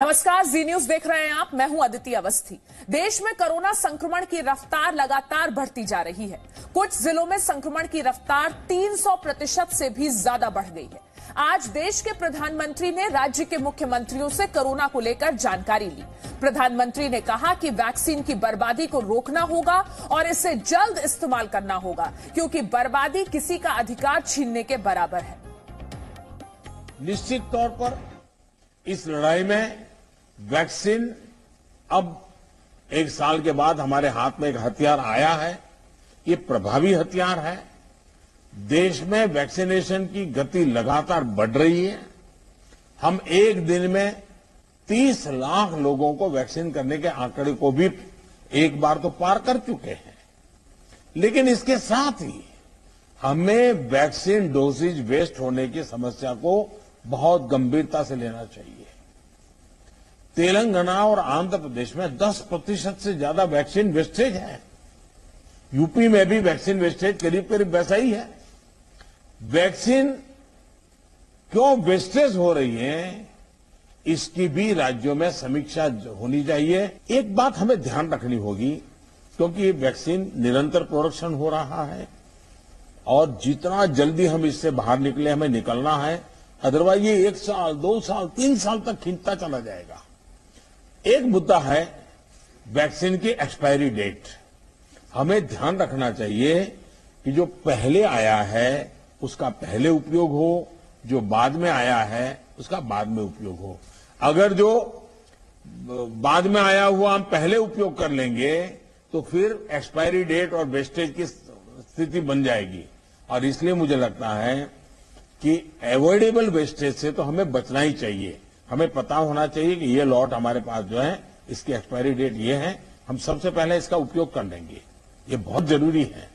नमस्कार, जी न्यूज देख रहे हैं आप। मैं हूं अदिति अवस्थी। देश में कोरोना संक्रमण की रफ्तार लगातार बढ़ती जा रही है। कुछ जिलों में संक्रमण की रफ्तार 300% से भी ज्यादा बढ़ गई है। आज देश के प्रधानमंत्री ने राज्य के मुख्यमंत्रियों से कोरोना को लेकर जानकारी ली। प्रधानमंत्री ने कहा कि वैक्सीन की बर्बादी को रोकना होगा और इसे जल्द इस्तेमाल करना होगा, क्योंकि बर्बादी किसी का अधिकार छीनने के बराबर है। निश्चित तौर पर इस लड़ाई में वैक्सीन अब 1 साल के बाद हमारे हाथ में एक हथियार आया है। ये प्रभावी हथियार है। देश में वैक्सीनेशन की गति लगातार बढ़ रही है। हम एक दिन में 30 लाख लोगों को वैक्सीन करने के आंकड़े को भी एक बार तो पार कर चुके हैं। लेकिन इसके साथ ही हमें वैक्सीन डोसेज वेस्ट होने की समस्या को बहुत गंभीरता से लेना चाहिए। तेलंगाना और आंध्र प्रदेश में 10% से ज्यादा वैक्सीन वेस्टेज है। यूपी में भी वैक्सीन वेस्टेज करीब करीब वैसा ही है। वैक्सीन क्यों वेस्टेज हो रही है, इसकी भी राज्यों में समीक्षा होनी चाहिए। एक बात हमें ध्यान रखनी होगी, क्योंकि ये वैक्सीन निरंतर प्रोडक्शन हो रहा है और जितना जल्दी हम इससे बाहर निकले हमें निकलना है। अदरवाइज ये 1 साल, 2 साल, 3 साल तक खींचता चला जाएगा। एक मुद्दा है वैक्सीन की एक्सपायरी डेट। हमें ध्यान रखना चाहिए कि जो पहले आया है उसका पहले उपयोग हो, जो बाद में आया है उसका बाद में उपयोग हो। अगर जो बाद में आया हुआ हम पहले उपयोग कर लेंगे तो फिर एक्सपायरी डेट और वेस्टेज की स्थिति बन जाएगी। और इसलिए मुझे लगता है कि अवॉइडेबल वेस्टेज से तो हमें बचना ही चाहिए। हमें पता होना चाहिए कि ये लॉट हमारे पास जो है इसकी एक्सपायरी डेट ये है, हम सबसे पहले इसका उपयोग कर लेंगे। ये बहुत जरूरी है।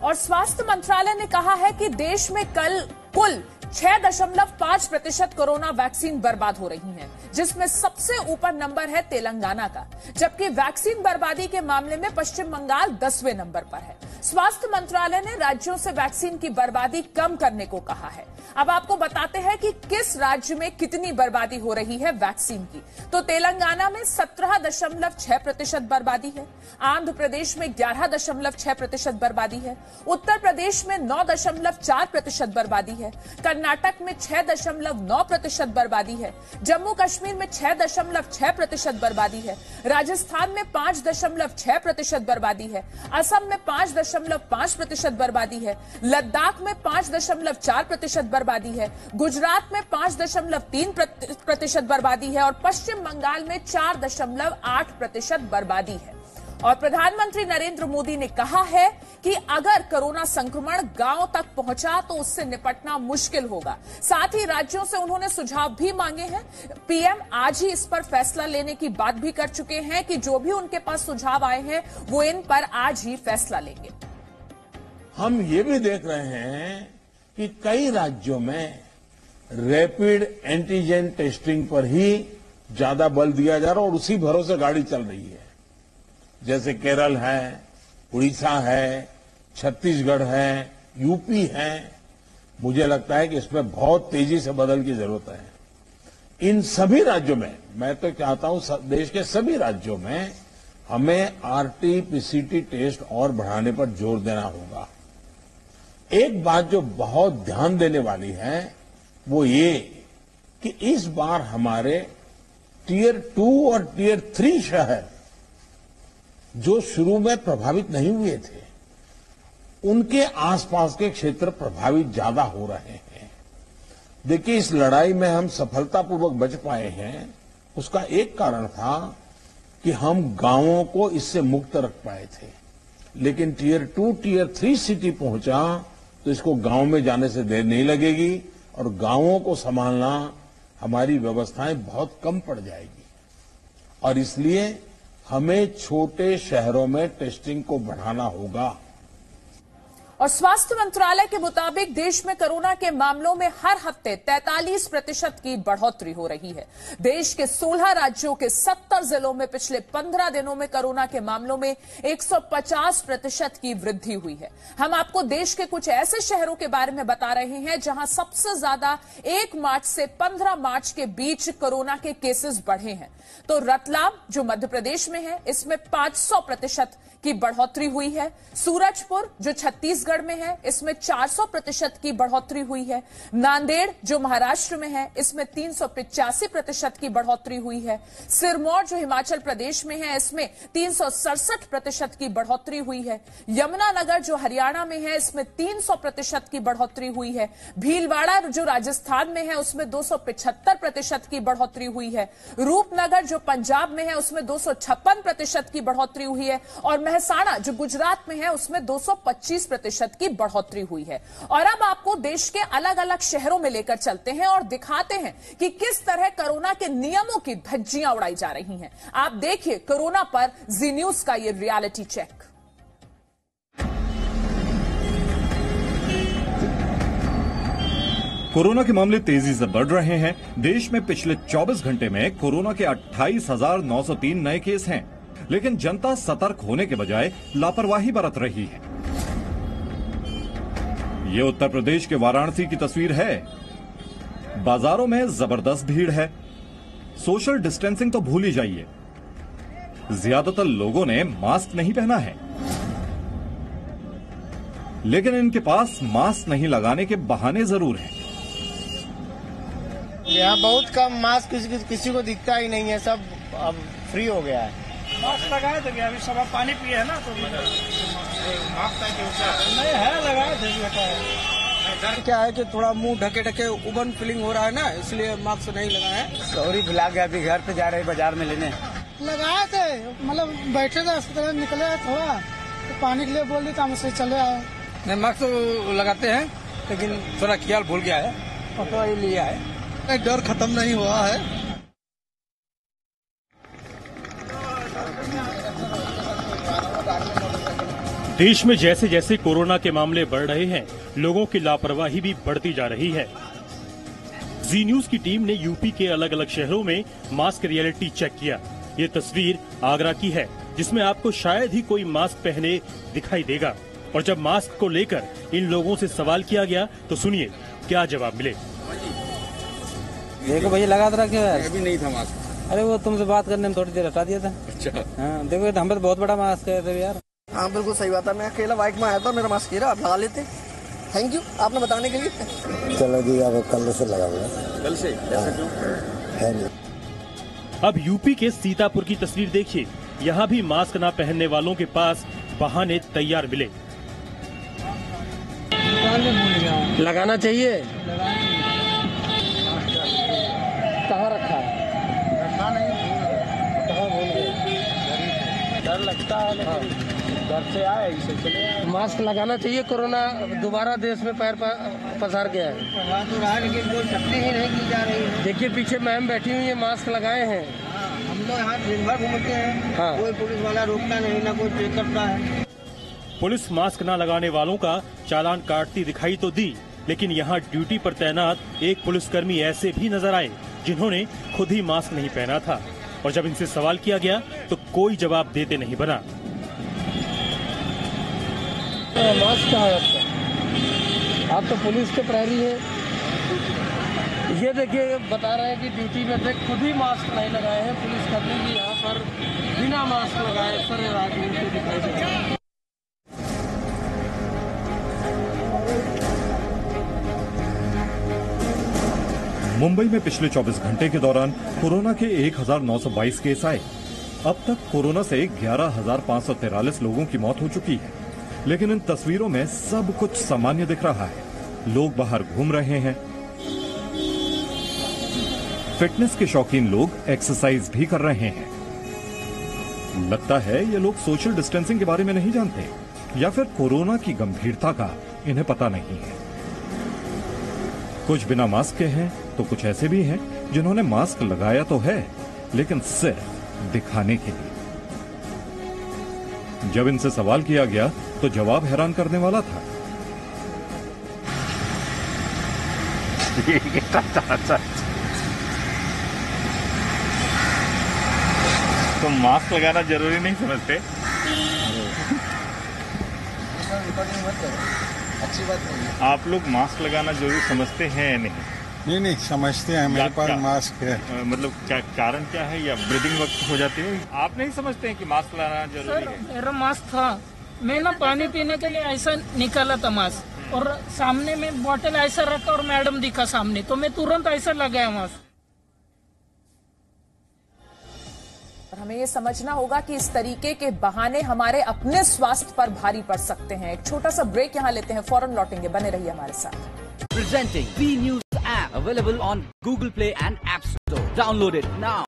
और स्वास्थ्य मंत्रालय ने कहा है कि देश में कल कुल 6.5% कोरोना वैक्सीन बर्बाद हो रही है, जिसमें सबसे ऊपर नंबर है तेलंगाना का, जबकि वैक्सीन बर्बादी के मामले में पश्चिम बंगाल 10वें नंबर पर है। स्वास्थ्य मंत्रालय ने राज्यों से वैक्सीन की बर्बादी कम करने को कहा है। अब आपको बताते हैं कि किस राज्य में कितनी बर्बादी हो रही है वैक्सीन की। तो तेलंगाना में 17.6% बर्बादी है, आंध्र प्रदेश में 11.6% बर्बादी है, उत्तर प्रदेश में 9.4% बर्बादी है, कर्नाटक में 6.9% बर्बादी है, जम्मू कश्मीर में 6.6% बर्बादी है, राजस्थान में 5.6% बर्बादी है, असम में 5.5% बर्बादी है, लद्दाख में 5.4% बर्बादी है, गुजरात में 5.3% बर्बादी है और पश्चिम बंगाल में 4.8% बर्बादी है। और प्रधानमंत्री नरेंद्र मोदी ने कहा है कि अगर कोरोना संक्रमण गांव तक पहुंचा तो उससे निपटना मुश्किल होगा। साथ ही राज्यों से उन्होंने सुझाव भी मांगे हैं। पीएम आज ही इस पर फैसला लेने की बात भी कर चुके हैं कि जो भी उनके पास सुझाव आए हैं वो इन पर आज ही फैसला लेंगे। हम ये भी देख रहे हैं कि कई राज्यों में रैपिड एंटीजन टेस्टिंग पर ही ज्यादा बल दिया जा रहा है और उसी भरोसे गाड़ी चल रही है। जैसे केरल है, उड़ीसा है, छत्तीसगढ़ है, यूपी है। मुझे लगता है कि इसमें बहुत तेजी से बदल की जरूरत है। इन सभी राज्यों में, मैं तो चाहता हूं देश के सभी राज्यों में हमें आरटी-पीसीटी टेस्ट और बढ़ाने पर जोर देना होगा। एक बात जो बहुत ध्यान देने वाली है वो ये कि इस बार हमारे टियर 2 और टियर 3 शहर जो शुरू में प्रभावित नहीं हुए थे, उनके आसपास के क्षेत्र प्रभावित ज्यादा हो रहे हैं। देखिए, इस लड़ाई में हम सफलतापूर्वक बच पाए हैं, उसका एक कारण था कि हम गांवों को इससे मुक्त रख पाए थे। लेकिन टियर 2, टियर 3 सिटी पहुंचा तो इसको गांव में जाने से देर नहीं लगेगी और गांवों को संभालना हमारी व्यवस्थाएं बहुत कम पड़ जाएगी। और इसलिए हमें छोटे शहरों में टेस्टिंग को बढ़ाना होगा। और स्वास्थ्य मंत्रालय के मुताबिक देश में कोरोना के मामलों में हर हफ्ते 43% की बढ़ोतरी हो रही है। देश के 16 राज्यों के 70 जिलों में पिछले 15 दिनों में कोरोना के मामलों में 150% की वृद्धि हुई है। हम आपको देश के कुछ ऐसे शहरों के बारे में बता रहे हैं जहां सबसे ज्यादा 1 मार्च से 15 मार्च के बीच कोरोना के केसेस बढ़े हैं। तो रतलाम जो मध्य प्रदेश में है, इसमें 500% की बढ़ोतरी हुई है। सूरजपुर जो छत्तीसगढ़ में है, इसमें 400% की बढ़ोतरी हुई है। नांदेड़ जो महाराष्ट्र में है, इसमें 385% की बढ़ोतरी हुई है। सिरमौर जो हिमाचल प्रदेश में है, इसमें 367% की बढ़ोतरी हुई है। यमुनानगर जो हरियाणा में है, इसमें 300% की बढ़ोतरी हुई है। भीलवाड़ा जो राजस्थान में है, उसमें 275% की बढ़ोतरी हुई है। रूपनगर जो पंजाब में है, उसमें 256% की बढ़ोतरी हुई है। और महसाणा जो गुजरात में है, उसमें 225% की बढ़ोतरी हुई है। और अब आपको देश के अलग अलग शहरों में लेकर चलते हैं और दिखाते हैं कि किस तरह कोरोना के नियमों की धज्जियां उड़ाई जा रही हैं। आप देखिए कोरोना पर जी न्यूज का ये रियलिटी चेक। कोरोना के मामले तेजी से बढ़ रहे हैं। देश में पिछले 24 घंटे में कोरोना के 28,903 नए केस हैं, लेकिन जनता सतर्क होने के बजाय लापरवाही बरत रही है। ये उत्तर प्रदेश के वाराणसी की तस्वीर है। बाजारों में जबरदस्त भीड़ है। सोशल डिस्टेंसिंग तो भूल ही जाइए। ज्यादातर लोगों ने मास्क नहीं पहना है, लेकिन इनके पास मास्क नहीं लगाने के बहाने जरूर हैं। यहाँ बहुत कम मास्क किसी को दिखता ही नहीं है, सब अब फ्री हो गया है। मास्क लगाए थे अभी सब पानी पिए है ना, तो मास्क नहीं है लगाए थे। क्या है कि थोड़ा मुंह ढके ढके उबन फीलिंग हो रहा है ना, इसलिए मास्क नहीं लगाए। सॉरी भुला गया, अभी घर पे जा रहे बाजार में लेने। लगाए थे, मतलब बैठे थे, उस तरह निकले थोड़ा तो पानी के लिए बोल दिया, हमसे चले आए। नहीं, मास्क तो लगाते हैं, लेकिन थोड़ा ख्याल भूल गया है, फोटो ही लिया है। डर खत्म नहीं हुआ है। देश में जैसे जैसे कोरोना के मामले बढ़ रहे हैं, लोगों की लापरवाही भी बढ़ती जा रही है। जी न्यूज की टीम ने यूपी के अलग अलग शहरों में मास्क रियलिटी चेक किया। ये तस्वीर आगरा की है, जिसमें आपको शायद ही कोई मास्क पहने दिखाई देगा। और जब मास्क को लेकर इन लोगों से सवाल किया गया तो सुनिए क्या जवाब मिले। देखो भैया, लगा रखा यार, अभी नहीं था मास्क। अरे वो तुमसे बात करने में थोड़ी देर हटा दिया था। अच्छा। हाँ, देखो हम पे तो बहुत बड़ा मास्क है यार। हाँ बिल्कुल सही बात है, मैं अकेला बाइक में आया था, मेरा मास्क गिरा, आप लगा लेते। थैंक यू आपने बताने के लिए। चलो जी, अब कल से लगाऊंगा। कल से? ऐसा क्यों? अब यूपी के सीतापुर की तस्वीर देखिए। यहाँ भी मास्क न पहनने वालों के पास बहाने तैयार मिले। लगाना चाहिए। कहाँ रखा है? रखा नहीं, कहाँ भूल गए? डर लगता है, लेकिन घर से आए इसे चले आए। मास्क लगाना चाहिए। कोरोना दोबारा देश में पैर पसार गया है। पसार तो रहा, लेकिन कोई सख्ती ही नहीं की जा रही है। देखिए पीछे मैम बैठी हुई है, मास्क लगाए हैं। हम लोग यहाँ दिन भर घूमते हैं। हाँ। कोई पुलिस वाला रोकता नहीं, ना कोई चेक करता है। पुलिस मास्क न लगाने वालों का चालान काटती दिखाई तो दी, लेकिन यहाँ ड्यूटी पर तैनात एक पुलिसकर्मी ऐसे भी नजर आए जिन्होंने खुद ही मास्क नहीं पहना था। और जब इनसे सवाल किया गया तो कोई जवाब देते नहीं बना। मास्क कहाँ है आपका? आप तो पुलिस के प्रहरी है। ये देखिए बता रहे हैं कि ड्यूटी में थे, खुद ही मास्क नहीं लगाए हैं। पुलिसकर्मी भी यहाँ पर बिना मास्क लगाए सर रात घूमते दिखाई दे रहे हैं। मुंबई में पिछले 24 घंटे के दौरान कोरोना के 1,922 केस आए। अब तक कोरोना से 11,543 लोगों की मौत हो चुकी है, लेकिन इन तस्वीरों में सब कुछ सामान्य दिख रहा है। लोग बाहर घूम रहे हैं, फिटनेस के शौकीन लोग एक्सरसाइज भी कर रहे हैं। लगता है ये लोग सोशल डिस्टेंसिंग के बारे में नहीं जानते, या फिर कोरोना की गंभीरता का इन्हें पता नहीं है। कुछ बिना मास्क के हैं तो कुछ ऐसे भी हैं जिन्होंने मास्क लगाया तो है, लेकिन सिर्फ दिखाने के लिए। जब इनसे सवाल किया गया तो जवाब हैरान करने वाला था। अच्छा। तो मास्क लगाना जरूरी नहीं समझते? अच्छी बात नहीं है। आप लोग मास्क लगाना जरूरी समझते हैं या नहीं? नहीं समझते हैं, मेरे पास मास्क है। मतलब क्या कारण क्या है, या ब्रीदिंग वक्त हो जाती है? आप नहीं समझते हैं कि मास्क लगाना जरूरी है? मेरा मास्क था, मैं ना पानी पीने के लिए ऐसा निकाला था मास्क, और सामने में बोतल ऐसा रखा और मैडम दिखा सामने, तो मैं तुरंत ऐसा लगाया मास्क। और हमें ये समझना होगा कि इस तरीके के बहाने हमारे अपने स्वास्थ्य पर भारी पड़ सकते हैं। एक छोटा सा ब्रेक यहां लेते हैं, फौरन लौटेंगे, बने रहिए हमारे साथ। Presenting V News app available on Google Play and App Store. Download it now.